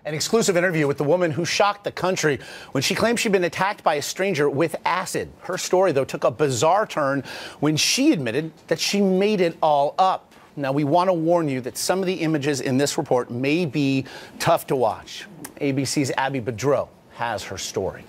An exclusive interview with the woman who shocked the country when she claimed she'd been attacked by a stranger with acid. Her story, though, took a bizarre turn when she admitted that she made it all up. Now, we want to warn you that some of the images in this report may be tough to watch. ABC's Abby Boudreau has her story.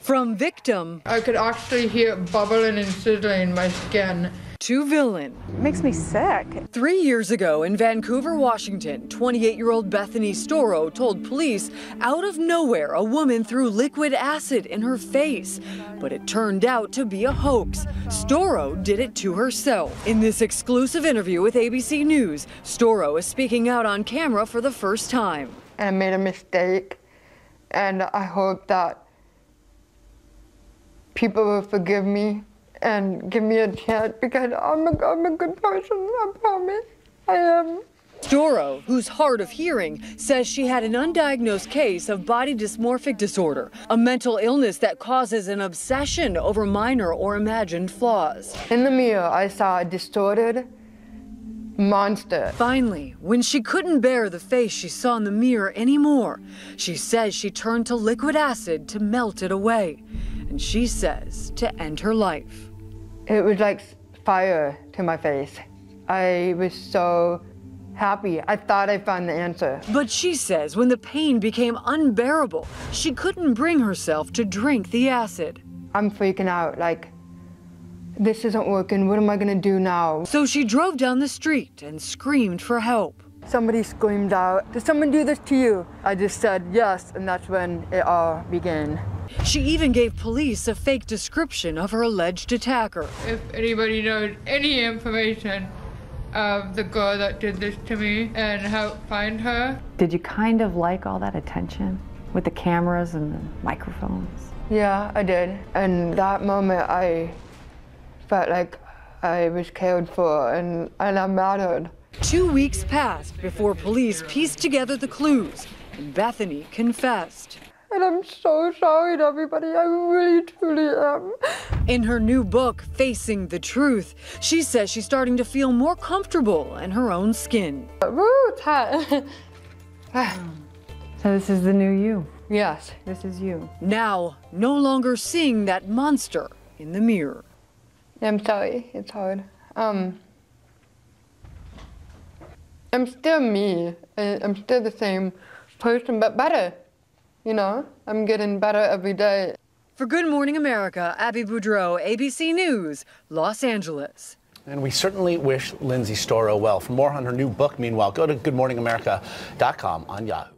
From victim, I could actually hear it bubbling and sizzling in my skin, to villain. It makes me sick. 3 years ago in Vancouver, Washington, 28-year-old Bethany Storrow told police out of nowhere a woman threw liquid acid in her face. But it turned out to be a hoax. Storrow did it to herself. In this exclusive interview with ABC News, Storrow is speaking out on camera for the first time. and I made a mistake, and I hope that people will forgive me and give me a chance, because I'm a good person, I promise. I am. Storrow, who's hard of hearing, says she had an undiagnosed case of body dysmorphic disorder, a mental illness that causes an obsession over minor or imagined flaws. In the mirror, I saw a distorted monster. Finally, when she couldn't bear the face she saw in the mirror anymore, she says she turned to liquid acid to melt it away. And she says to end her life. It was like fire to my face. I was so happy. I thought I found the answer. But she says when the pain became unbearable, she couldn't bring herself to drink the acid. I'm freaking out, like, this isn't working, what am I gonna do now? So she drove down the street and screamed for help. Somebody screamed out, "Did someone do this to you?" I just said yes, and that's when it all began. She even gave police a fake description of her alleged attacker. If anybody knows any information of the girl that did this to me and help find her. Did you kind of like all that attention with the cameras and the microphones? Yeah, I did. And that moment I felt like I was cared for, and I mattered. 2 weeks passed before police pieced together the clues, and Bethany confessed. And I'm so sorry to everybody, I really, truly am. In her new book, Facing the Truth, she says she's starting to feel more comfortable in her own skin. Woo, it's hot. So this is the new you. Yes. This is you. Now, no longer seeing that monster in the mirror. I'm sorry, it's hard. I'm still me. I'm still the same person, but better. You know, I'm getting better every day. For Good Morning America, Abby Boudreau, ABC News, Los Angeles. And we certainly wish Lindsay Storrow well. For more on her new book, meanwhile, go to goodmorningamerica.com on Yahoo.